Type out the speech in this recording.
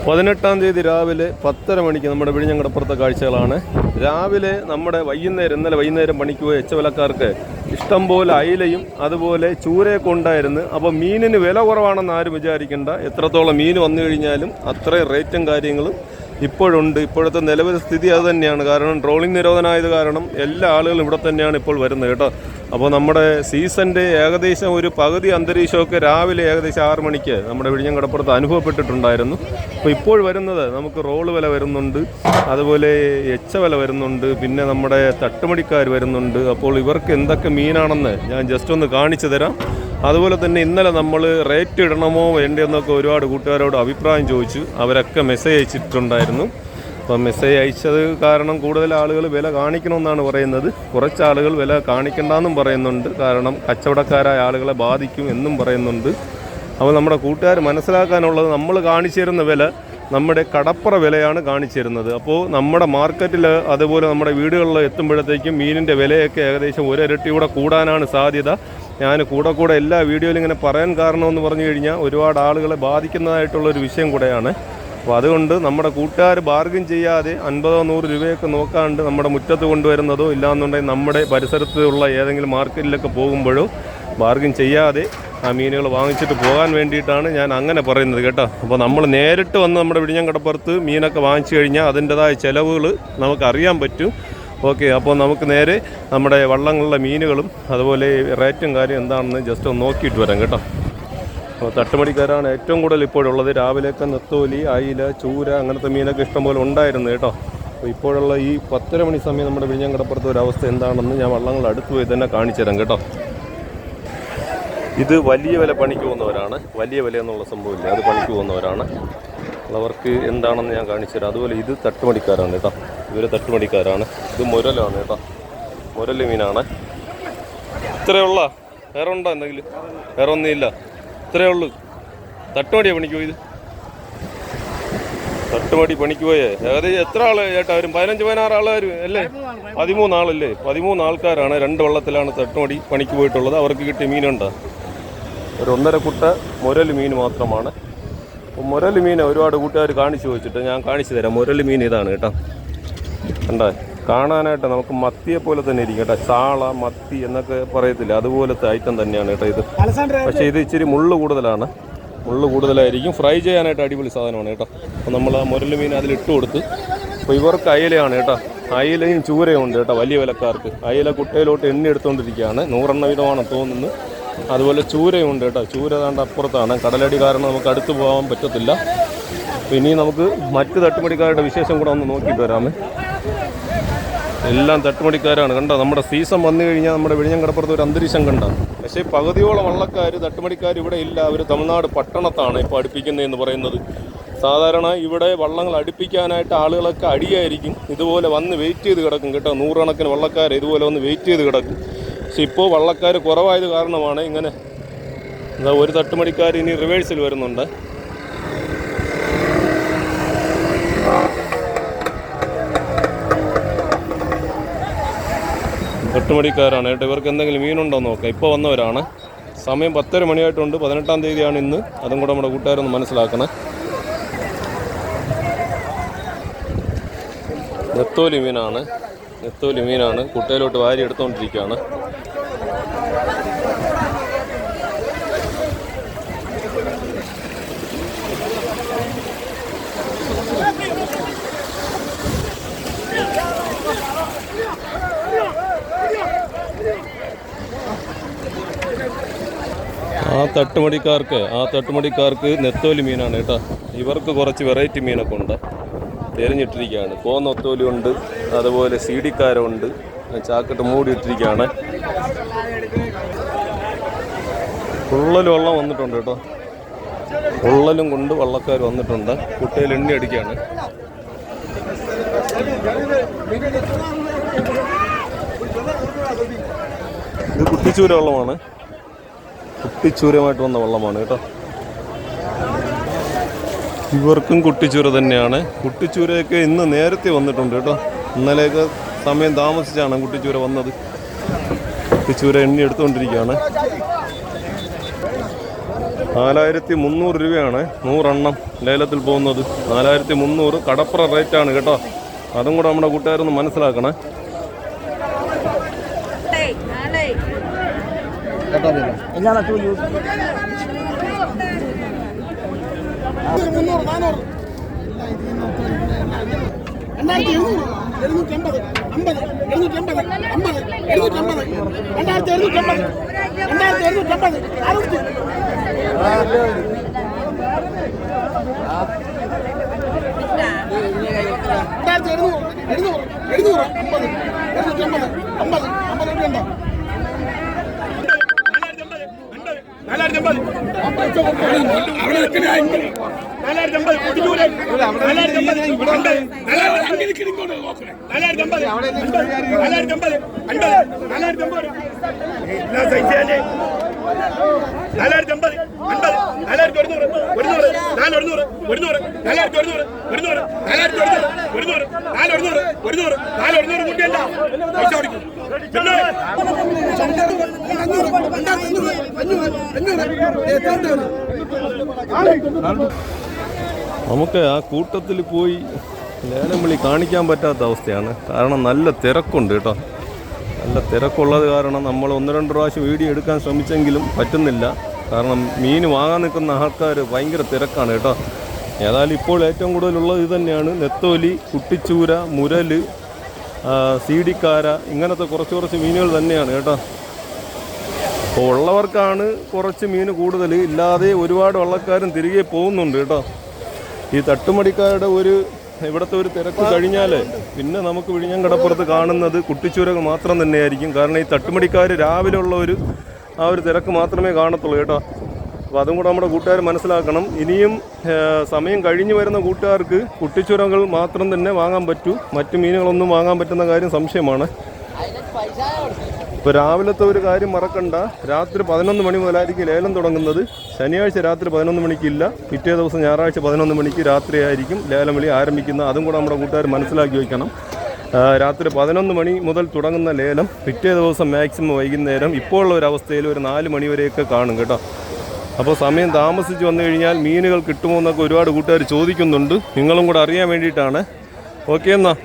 18-ാം തീയതി രാവിലെ 10:30 മണിക്ക് നമ്മുടെ വിഴിഞ്ഞങ്കടപ്പുറത്തെ കാഴ്ചകളാണ്. രാവിലെ നമ്മുടെ ഇന്നലെ വൈകുന്നേരം പണിക്ക് പോയ എച്ചവലക്കാർക്ക് ഇഷ്ടംപോലെ അയിലയും അതുപോലെ ചൂരയൊക്കെ ഉണ്ടായിരുന്നു. അപ്പോൾ മീനിന് വില കുറവാണെന്ന് ആരും വിചാരിക്കേണ്ട. എത്രത്തോളം മീൻ വന്നു കഴിഞ്ഞാലും അത്രയും റേറ്റും കാര്യങ്ങളും ഇപ്പോഴുണ്ട്. ഇപ്പോഴത്തെ നിലവിലെ സ്ഥിതി അത് തന്നെയാണ്. കാരണം ട്രോളിംഗ് നിരോധനമായത് കാരണം എല്ലാ ആളുകളും ഇവിടെ തന്നെയാണ് ഇപ്പോൾ വരുന്നത് കേട്ടോ. അപ്പോൾ നമ്മുടെ സീസണിൻ്റെ ഏകദേശം ഒരു പകുതി അന്തരീക്ഷമൊക്കെ രാവിലെ ഏകദേശം 6 മണിക്ക് നമ്മുടെ വിഴിഞ്ഞങ്കടപ്പുറത്ത് അനുഭവപ്പെട്ടിട്ടുണ്ടായിരുന്നു. അപ്പോൾ ഇപ്പോൾ വരുന്നത് നമുക്ക് റോള് വില വരുന്നുണ്ട്, അതുപോലെ എച്ച വില വരുന്നുണ്ട്, പിന്നെ നമ്മുടെ തട്ടുമടിക്കാർ വരുന്നുണ്ട്. അപ്പോൾ ഇവർക്ക് എന്തൊക്കെ മീനാണെന്ന് ഞാൻ ജസ്റ്റ് ഒന്ന് കാണിച്ചു തരാം. അതുപോലെ തന്നെ ഇന്നലെ നമ്മൾ റേറ്റ് ഇടണമോ വേണ്ടതെന്നൊക്കെ ഒരുപാട് കൂട്ടുകാരോട് അഭിപ്രായം ചോദിച്ചു. അവരൊക്കെ മെസ്സേജ് അയച്ചിട്ടുണ്ടായിരുന്നു. അപ്പം മെസ്സേജ് അയച്ചത് കാരണം കൂടുതൽ ആളുകൾ വില കാണിക്കണമെന്നാണ് പറയുന്നത്. കുറച്ച് ആളുകൾ വില കാണിക്കണ്ടെന്നും പറയുന്നുണ്ട്. കാരണം കച്ചവടക്കാരായ ആളുകളെ ബാധിക്കും എന്നും പറയുന്നുണ്ട്. അപ്പോൾ നമ്മുടെ കൂട്ടുകാർ മനസ്സിലാക്കാനുള്ളത്, നമ്മൾ കാണിച്ചു തരുന്ന വില നമ്മുടെ കടപ്പുറ വിലയാണ് കാണിച്ചു തരുന്നത്. അപ്പോൾ നമ്മുടെ മാർക്കറ്റിൽ അതുപോലെ നമ്മുടെ വീടുകളിൽ എത്തുമ്പോഴത്തേക്കും മീനിൻ്റെ വിലയൊക്കെ ഏകദേശം ഒരിരട്ടി കൂടെ കൂടാനാണ് സാധ്യത. ഞാൻ കൂടെ എല്ലാ വീഡിയോയിലും ഇങ്ങനെ പറയാൻ കാരണമെന്ന് പറഞ്ഞു കഴിഞ്ഞാൽ ഒരുപാട് ആളുകളെ ബാധിക്കുന്നതായിട്ടുള്ളൊരു വിഷയം കൂടെയാണ്. അപ്പോൾ അതുകൊണ്ട് നമ്മുടെ കൂട്ടുകാർ ബാർഗിൻ ചെയ്യാതെ 50-100 രൂപയൊക്കെ നോക്കാണ്ട് നമ്മുടെ മുറ്റത്ത് കൊണ്ടുവരുന്നതോ ഇല്ലാന്നുണ്ടെങ്കിൽ നമ്മുടെ പരിസരത്തുള്ള ഏതെങ്കിലും മാർക്കറ്റിലൊക്കെ പോകുമ്പോഴോ ബാർഗിൻ ചെയ്യാതെ ആ മീനുകൾ വാങ്ങിച്ചിട്ട് പോകാൻ വേണ്ടിയിട്ടാണ് ഞാൻ അങ്ങനെ പറയുന്നത് കേട്ടോ. അപ്പോൾ നമ്മൾ നേരിട്ട് വന്ന് നമ്മുടെ വിഴിഞ്ഞങ്കടപ്പുറത്ത് മീനൊക്കെ വാങ്ങിച്ചു കഴിഞ്ഞാൽ അതിൻ്റെതായ ചിലവുകൾ നമുക്കറിയാൻ പറ്റും. ഓക്കെ, അപ്പോൾ നമുക്ക് നേരെ നമ്മുടെ വള്ളങ്ങളിലെ മീനുകളും അതുപോലെ റേറ്റും കാര്യം എന്താണെന്ന് ജസ്റ്റ് ഒന്ന് നോക്കിയിട്ട് വരാം കേട്ടോ. അപ്പോൾ തട്ടുമടിക്കാരാണ് ഏറ്റവും കൂടുതൽ ഇപ്പോഴുള്ളത്. രാവിലെയൊക്കെ നെത്തോലി, അയില, ചൂര അങ്ങനത്തെ മീനൊക്കെ ഇഷ്ടംപോലെ ഉണ്ടായിരുന്നു കേട്ടോ. അപ്പോൾ ഇപ്പോഴുള്ള ഈ 10:30 മണി സമയം നമ്മുടെ വിഴിഞ്ഞങ്കടപ്പുറത്തെ ഒരു അവസ്ഥ എന്താണെന്ന് ഞാൻ വള്ളങ്ങൾ അടുത്ത് പോയി തന്നെ കാണിച്ചു തരാം കേട്ടോ. ഇത് വലിയ വില പണിക്ക് പോകുന്നവരാണ്. വലിയ വില എന്നുള്ള സംഭവമില്ല, അത് പണിക്ക് പോകുന്നവരാണ്. അവർക്ക് എന്താണെന്ന് ഞാൻ കാണിച്ചു തരാം. അതുപോലെ ഇത് തട്ടുമടിക്കാരാണ് കേട്ടോ. ഇവർ തട്ടുമടിക്കാരാണ്. ഇത് മുരലാണ് കേട്ടോ, മുരൽ മീനാണ്. ഇത്രയുള്ള വേറെ ഉണ്ടോ എന്തെങ്കിലും? വേറെ ഒന്നുമില്ല, ഇത്രയേ ഉള്ളൂ. തട്ടുമടിയാണ് പണിക്ക് പോയത്. തട്ടുമടി പണിക്ക് പോയേ ഏകദേശം എത്ര ആൾ ചേട്ടാ വരും? 15-16 ആൾ വരും അല്ലേ? 13 ആളല്ലേ? 13 ആൾക്കാരാണ്. 2 വള്ളത്തിലാണ് തട്ടുമടി പണിക്ക് പോയിട്ടുള്ളത്. അവർക്ക് കിട്ടിയ മീനുണ്ടോ? ഒരു 1.5 കുട്ട മുരൽ മീൻ മാത്രമാണ്. മുരൽ മീൻ ഒരുപാട് കൂട്ടുകാർ കാണിച്ചു വെച്ചിട്ട് ഞാൻ കാണിച്ചു തരാം. മുരൽ മീൻ ഇതാണ് കേട്ടോ. കണ്ടോ, കാണാനായിട്ട് നമുക്ക് മത്തിയെ പോലെ തന്നെ ഇരിക്കും കേട്ടോ. ചാള, മത്തി എന്നൊക്കെ പറയത്തില്ല, അതുപോലത്തെ ഐറ്റം തന്നെയാണ് കേട്ടോ ഇത്. പക്ഷേ ഇത് ഇച്ചിരി മുള്ളു കൂടുതലായിരിക്കും. ഫ്രൈ ചെയ്യാനായിട്ട് അടിപൊളി സാധനമാണ് കേട്ടോ. അപ്പോൾ നമ്മൾ ആ മുരൽ മീൻ അതിലിട്ട് കൊടുത്ത്. അപ്പോൾ ഇവർക്ക് അയിലയാണ് കേട്ടോ. അയിലയും ചൂരയും ഉണ്ട് കേട്ടോ വലിയ വിലക്കാർക്ക്. അയില കുട്ടയിലോട്ട് എണ്ണി എടുത്തുകൊണ്ടിരിക്കുകയാണ്. 100 വീതമാണെന്ന് തോന്നുന്നു. അതുപോലെ ചൂരയും ഉണ്ട് കേട്ടോ. ചൂര താണ്ട് അപ്പുറത്താണ്. കടലടി കാരണം നമുക്ക് അടുത്ത് പോകാൻ പറ്റത്തില്ല. ഇനി നമുക്ക് മറ്റ് തട്ടുമടിക്കാരുടെ വിശേഷം കൂടെ ഒന്ന് നോക്കിയിട്ട് വരാമേ. എല്ലാം തട്ടുമടിക്കാരാണ് കണ്ടോ. നമ്മുടെ സീസൺ വന്നു കഴിഞ്ഞാൽ നമ്മുടെ വിഴിഞ്ഞങ്കടപ്പുറത്ത് ഒരു അന്തരീക്ഷം കണ്ട. പക്ഷേ പകുതിയോളം വള്ളക്കാർ തട്ടുമടിക്കാർ ഇവിടെ ഇല്ല. അവർ തമിഴ്നാട് പട്ടണത്താണ് ഇപ്പോൾ അടുപ്പിക്കുന്നതെന്ന് പറയുന്നത്. സാധാരണ ഇവിടെ വള്ളങ്ങൾ അടുപ്പിക്കാനായിട്ട് ആളുകളൊക്കെ അടിയായിരിക്കും. ഇതുപോലെ വന്ന് വെയിറ്റ് ചെയ്ത് കിടക്കും കേട്ടോ. 100 കണക്കിന് വള്ളക്കാർ ഇതുപോലെ വന്ന് വെയിറ്റ് ചെയ്ത് കിടക്കും. പക്ഷെ ഇപ്പോൾ വള്ളക്കാർ കുറവായത് കാരണമാണ് ഇങ്ങനെ. എന്താ, ഒരു തട്ടുമടിക്കാർ ഇനി റിവേഴ്സിൽ വരുന്നുണ്ട്. തട്ടുമടിക്കാരാണ് കേട്ടോ. ഇവർക്ക് എന്തെങ്കിലും മീനുണ്ടോ നോക്കാം. ഇപ്പോൾ വന്നവരാണ്. സമയം 10:30 മണിയായിട്ടുണ്ട്. 18-ാം തീയതിയാണ് ഇന്ന്. അതും കൂടെ നമ്മുടെ കൂട്ടുകാരൊന്ന് മനസ്സിലാക്കണേ. നെത്തോലി മീനാണ്. കുട്ടയിലോട്ട് വാരി എടുത്തുകൊണ്ടിരിക്കുകയാണ്. ആ തട്ടുമടിക്കാർക്ക് നെത്തോലി മീനാണ് കേട്ടോ. ഇവർക്ക് കുറച്ച് വെറൈറ്റി മീനൊക്കെ ഉണ്ട്. തിരഞ്ഞിട്ടിരിക്കുകയാണ്. നെത്തോലി ഉണ്ട്, അതുപോലെ സീഡിക്കാരുണ്ട്. ചാക്കിട്ട് മൂടിയിട്ടിരിക്കുകയാണ്. ഉള്ളലും വെള്ളം വന്നിട്ടുണ്ട് കേട്ടോ. ഉള്ളലും കൊണ്ട് വള്ളക്കാർ വന്നിട്ടുണ്ട്. കുട്ടയിൽ എണ്ണി അടിക്കുകയാണ്. ഇത് കുട്ടിച്ചൂര വെള്ളമാണ്. കുട്ടിച്ചൂരമായിട്ട് വന്ന വെള്ളമാണ് കേട്ടോ. ഇവർക്കും കുട്ടിച്ചൂര തന്നെയാണ്. കുട്ടിച്ചൂരയൊക്കെ ഇന്ന് നേരത്തെ വന്നിട്ടുണ്ട് കേട്ടോ. ഇന്നലെയൊക്കെ സമയം താമസിച്ചാണ് കുട്ടിച്ചൂര വന്നത്. കുട്ടിച്ചൂര എണ്ണി എടുത്തുകൊണ്ടിരിക്കുകയാണ്. 4300 രൂപയാണ് 100 എണ്ണം ലേലത്തിൽ പോകുന്നത്. 4300 കടപ്പുറ റേറ്റാണ് കേട്ടോ. അതും കൂടെ നമ്മുടെ കൂട്ടുകാരൊന്ന് മനസ്സിലാക്കണേ. നമുക്ക് ആ കൂട്ടത്തിൽ പോയി ലേലം വിളി കാണിക്കാൻ പറ്റാത്ത അവസ്ഥയാണ്. കാരണം നല്ല തിരക്കുണ്ട് കേട്ടോ. നല്ല തിരക്കുള്ളത് കാരണം നമ്മൾ 1-2 പ്രാവശ്യം വീഡിയോ എടുക്കാൻ ശ്രമിച്ചെങ്കിലും പറ്റുന്നില്ല. കാരണം മീൻ വാങ്ങാൻ നിൽക്കുന്ന ആൾക്കാർ ഭയങ്കര തിരക്കാണ് കേട്ടോ. ഏതായാലും ഇപ്പോൾ ഏറ്റവും കൂടുതലുള്ളത് ഇത് തന്നെയാണ്. നെത്തോലി, കുട്ടിച്ചൂര, മുരൽ, സീഡിക്കാര, ഇങ്ങനത്തെ കുറച്ച് മീനുകൾ തന്നെയാണ് കേട്ടോ. അപ്പോൾ ഉള്ളവർക്കാണ് കുറച്ച് മീൻ കൂടുതൽ, ഇല്ലാതെ ഒരുപാട് വള്ളക്കാരും തിരികെ പോകുന്നുണ്ട് കേട്ടോ. ഈ തട്ടുമടിക്കാരുടെ ഇവിടുത്തെ ഒരു തിരക്ക് കഴിഞ്ഞാൽ പിന്നെ നമുക്ക് വിഴിഞ്ഞം കടപ്പുറത്ത് കാണുന്നത് കുട്ടിച്ചൂരകൾ മാത്രം തന്നെയായിരിക്കും. കാരണം ഈ തട്ടുമടിക്കാർ രാവിലെ ഉള്ള ആ ഒരു തിരക്ക് മാത്രമേ കാണത്തുള്ളൂ കേട്ടോ. അപ്പോൾ അതും കൂടെ നമ്മുടെ കൂട്ടുകാർ മനസ്സിലാക്കണം. ഇനിയും സമയം കഴിഞ്ഞു വരുന്ന കൂട്ടുകാർക്ക് കുട്ടിച്ചൂരകൾ മാത്രം തന്നെ വാങ്ങാൻ പറ്റൂ. മറ്റു മീനുകളൊന്നും വാങ്ങാൻ പറ്റുന്ന കാര്യം സംശയമാണ്. ഇപ്പോൾ രാവിലത്തെ ഒരു കാര്യം മറക്കണ്ട. രാത്രി 11 മണി മുതലായിരിക്കും ലേലം തുടങ്ങുന്നത്. ശനിയാഴ്ച രാത്രി 11 മണിക്കില്ല. പിറ്റേ ദിവസം ഞായറാഴ്ച 11 മണിക്ക് രാത്രിയായിരിക്കും ലേലം വിളി ആരംഭിക്കുന്നത്. അതും കൂടെ നമ്മുടെ കൂട്ടുകാർ മനസ്സിലാക്കി വയ്ക്കണം. രാത്രി 11 മണി മുതൽ തുടങ്ങുന്ന ലേലം പിറ്റേ ദിവസം മാക്സിമം വൈകുന്നേരം ഇപ്പോൾ ഉള്ള ഒരു അവസ്ഥയിൽ ഒരു 4 മണി വരെയൊക്കെ കാണും കേട്ടോ. അപ്പോൾ സമയം താമസിച്ച് വന്നു കഴിഞ്ഞാൽ മീനുകൾ കിട്ടുമോ എന്നൊക്കെ ഒരുപാട് കൂട്ടുകാർ ചോദിക്കുന്നുണ്ട്. നിങ്ങളും കൂടെ അറിയാൻ വേണ്ടിയിട്ടാണ്. ഓക്കെ എന്നാ.